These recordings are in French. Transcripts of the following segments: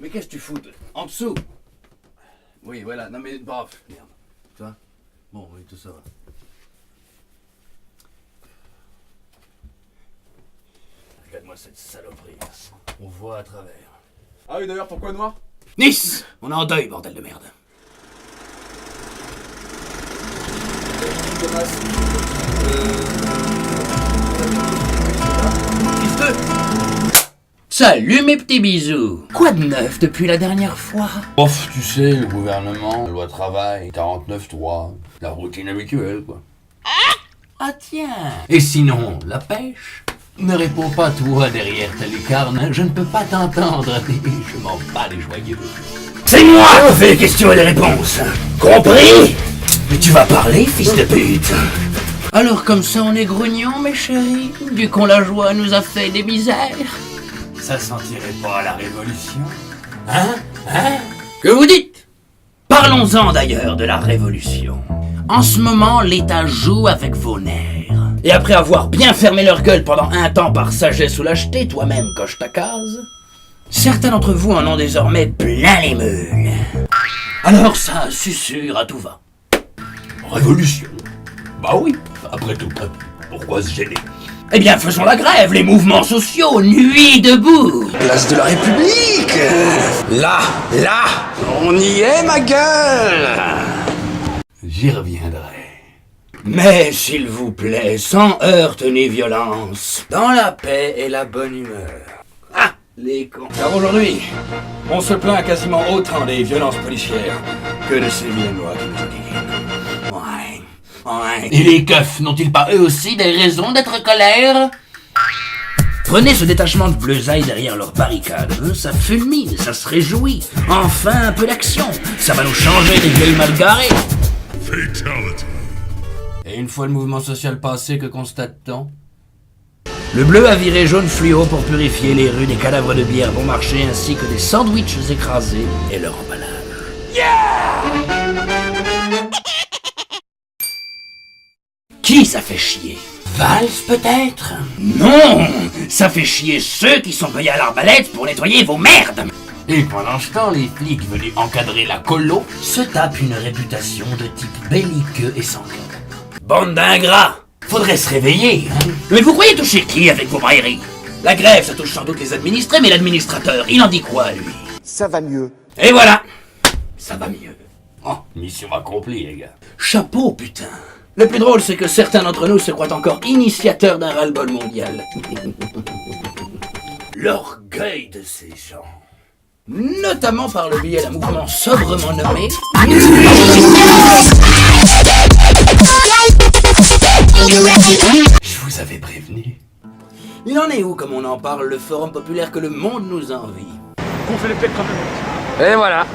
Mais qu'est-ce que tu fous en dessous? Oui, voilà. Non mais, bref, merde. Tu vois? Bon, oui, tout ça va. Regarde-moi cette saloperie. On voit à travers. Ah oui, d'ailleurs, pourquoi noir? Nice! On est en deuil, bordel de merde. Salut mes petits bisous. Quoi de neuf depuis la dernière fois? Ouf, tu sais, le gouvernement, la loi travail, 49.3, la routine habituelle, quoi. Ah tiens. Et sinon, la pêche? Ne réponds pas toi derrière ta lucarne, je ne peux pas t'entendre. Je m'en bats les joyeux. C'est moi qui fais les questions et les réponses. Compris? Mais tu vas parler, fils de pute. Alors comme ça on est grognon, mes chéris, vu qu'on la joie nous a fait des misères. Ça sentirait pas la révolution? Hein? Que vous dites? Parlons-en d'ailleurs de la révolution. En ce moment, l'État joue avec vos nerfs. Et après avoir bien fermé leur gueule pendant un temps par sagesse ou lâcheté, toi-même coche ta case, certains d'entre vous en ont désormais plein les meules. Alors ça susurre à tout va. Révolution? Bah oui, après tout, pourquoi se gêner? Eh bien, faisons la grève, les mouvements sociaux, nuit debout. Place de la République. Là, on y est, ma gueule. J'y reviendrai. Mais s'il vous plaît, sans heurts ni violence, dans la paix et la bonne humeur. Ah, les cons. Car aujourd'hui, on se plaint quasiment autant des violences policières que de ces vilains lois qui nous enquiquinent. Ouais. Et les keufs n'ont-ils pas eux aussi des raisons d'être en colère? Prenez ce détachement de bleusailles derrière leurs barricades. Ça fulmine, ça se réjouit. Enfin un peu d'action. Ça va nous changer des vieilles mal garées. Fatality. Et une fois le mouvement social passé, que constate-t-on? Le bleu a viré jaune fluo pour purifier les rues des cadavres de bière bon marché ainsi que des sandwichs écrasés et leur emballage. Qui ça fait chier? Valls peut-être? Non! Ça fait chier ceux qui sont payés à l'arbalète pour nettoyer vos merdes! Et pendant ce temps, les flics venus encadrer la colo se tapent une réputation de type belliqueux et sanglant. Bande d'ingrats! Faudrait se réveiller, hein? Mais vous croyez toucher qui avec vos brailleries? La grève, ça touche sans doute les administrés, mais l'administrateur, il en dit quoi, lui? Ça va mieux. Et voilà! Ça va mieux. Oh, mission accomplie, les gars. Chapeau, putain! Le plus drôle, c'est que certains d'entre nous se croient encore initiateurs d'un ras-le-bol mondial. L'orgueil de ces gens. Notamment par le biais d'un mouvement sobrement nommé... Je vous avais prévenu. Il en est où, comme on en parle, le forum populaire que le monde nous envie? On fait les peut-être quand même. Et voilà.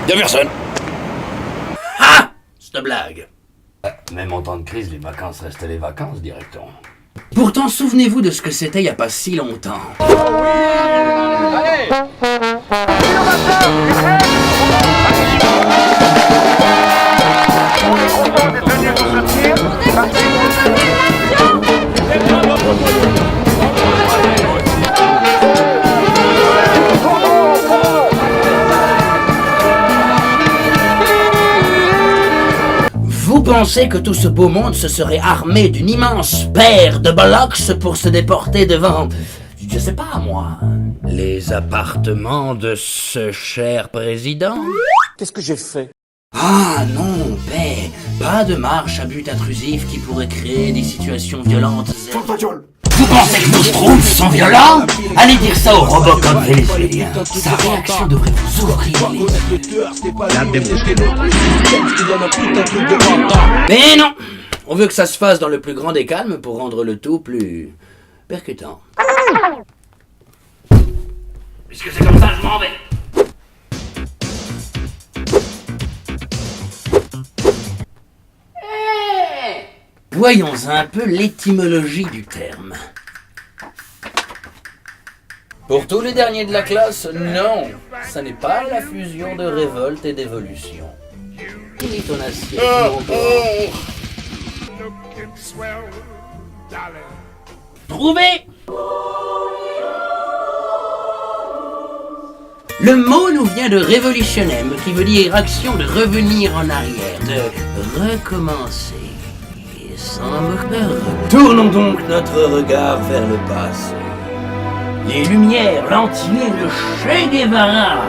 Y'a personne. Ah! Cette blague. Même en temps de crise, les vacances restent les vacances, dirait-on. Pourtant, souvenez-vous de ce que c'était il y a pas si longtemps. Vous pensez que tout ce beau monde se serait armé d'une immense paire de bollocks pour se déporter devant, je sais pas moi, les appartements de ce cher président? Qu'est-ce que j'ai fait? Ah non, paix, pas de marche à but intrusif qui pourrait créer des situations violentes. Vous pensez que nos schtroumpfs sont violents? Allez dire ça au Robocop vénézuélien. Sa réaction devrait vous ouvrir les yeux. Mais non! On veut que ça se fasse dans le plus grand des calmes pour rendre le tout plus percutant. Puisque c'est comme ça, je m'en vais. Voyons un peu l'étymologie du terme. Pour tous les derniers de la classe, non, ça n'est pas la fusion de révolte et d'évolution. Il est ton assiette, mon gars. Trouvé! Le mot nous vient de révolutionem, qui veut dire action de revenir en arrière, de recommencer. Et sans moqueur. Tournons donc notre regard vers le passé. Les Lumières, l'Antillais, le Che Guevara,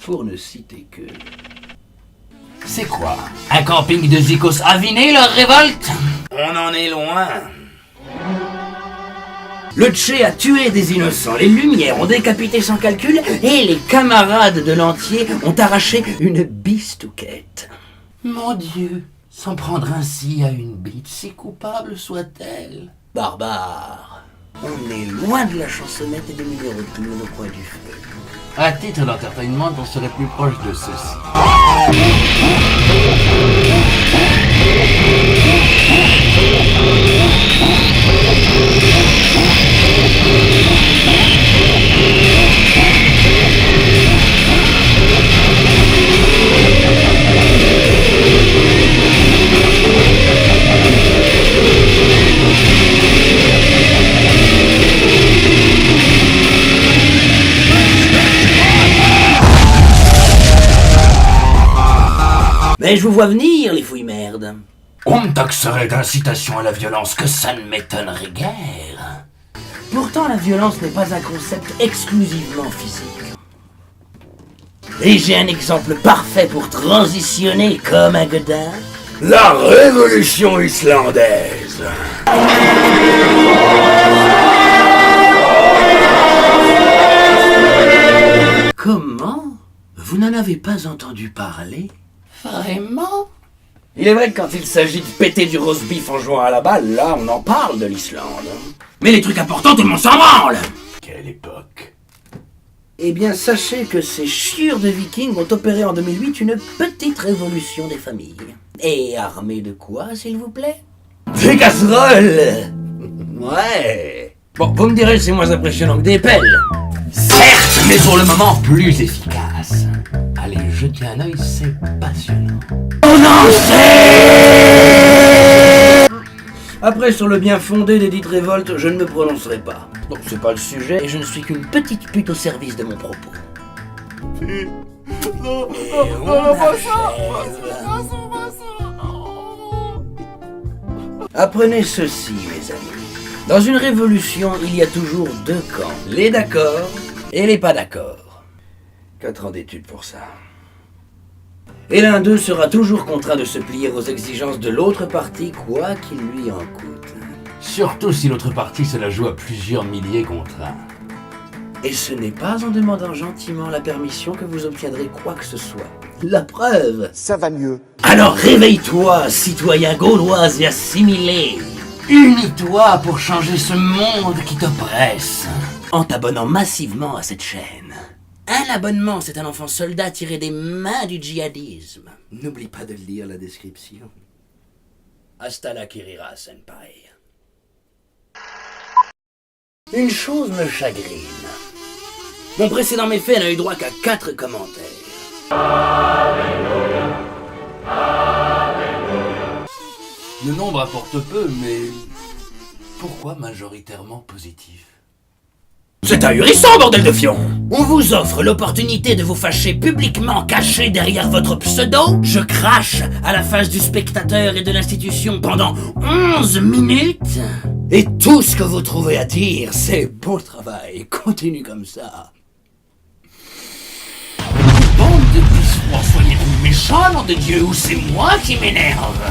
pour ne citer que... C'est quoi? Un camping de zikos avinés, leur révolte? On en est loin. Le Che a tué des innocents, les Lumières ont décapité sans calcul, et les camarades de l'Entier ont arraché une bistouquette. Mon Dieu, s'en prendre ainsi à une bite, si coupable soit-elle. Barbare. On est loin de la chansonnette et des numéros de clous au coin du feu. À titre d'entertainment, on serait plus proche de ceci. Mais je vous vois venir, les fouilles-merdes. On me taxerait d'incitation à la violence, que ça ne m'étonnerait guère. Pourtant, la violence n'est pas un concept exclusivement physique. Et j'ai un exemple parfait pour transitionner comme un godin. La révolution islandaise. Comment? Vous n'en avez pas entendu parler? Vraiment? Il est vrai que quand il s'agit de péter du roast beef en jouant à la balle, là, on en parle de l'Islande. Mais les trucs importants, tout le monde s'en branle! Quelle époque? Eh bien, sachez que ces chiures de vikings ont opéré en 2008 une petite révolution des familles. Et armés de quoi, s'il vous plaît? Des casseroles. Ouais. Bon, vous me direz, c'est moins impressionnant que des pelles. Certes, mais pour le moment plus efficace. Allez, jetez un œil, c'est passionnant. Après, sur le bien fondé des dites révoltes, je ne me prononcerai pas. Bon, c'est pas le sujet, et je ne suis qu'une petite pute au service de mon propos. Et on achève. Apprenez ceci, mes amis. Dans une révolution, il y a toujours deux camps. Les d'accord et les pas d'accord. 4 ans d'études pour ça. Et l'un d'eux sera toujours contraint de se plier aux exigences de l'autre partie, quoi qu'il lui en coûte. Surtout si l'autre partie se la joue à plusieurs milliers contre un. Et ce n'est pas en demandant gentiment la permission que vous obtiendrez quoi que ce soit. La preuve. Ça va mieux. Alors réveille-toi, citoyen gaulois et assimilé. Unis-toi pour changer ce monde qui t'oppresse. En t'abonnant massivement à cette chaîne. Un abonnement, c'est un enfant soldat tiré des mains du djihadisme. N'oublie pas de lire la description. Hasta la Kirira, senpai. Une chose me chagrine. Mon précédent méfait n'a eu droit qu'à 4 commentaires. Le nombre apporte peu, mais pourquoi majoritairement positif? C'est ahurissant, bordel de fion! On vous offre l'opportunité de vous fâcher publiquement caché derrière votre pseudo. Je crache à la face du spectateur et de l'institution pendant 11 minutes. Et tout ce que vous trouvez à dire, c'est bon travail, continue comme ça. Bande de pissoirs, soyez-vous méchants, nom de Dieu, ou c'est moi qui m'énerve?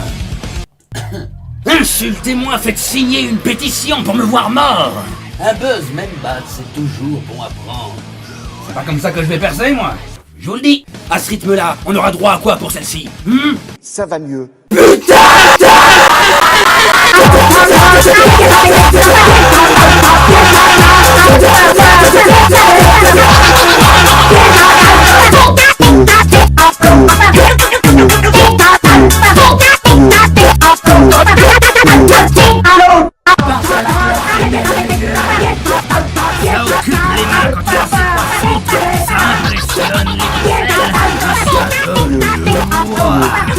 Insultez-moi, faites signer une pétition pour me voir mort. Un buzz, même bad, c'est toujours bon à prendre. C'est pas comme ça que je vais percer, moi. Je vous le dis. À ce rythme-là, on aura droit à quoi pour celle-ci? Ça va mieux. Ça occupe les mains quand on sait quoi foutre. Ça impressionne les ficelles. Ça donne le pouvoir.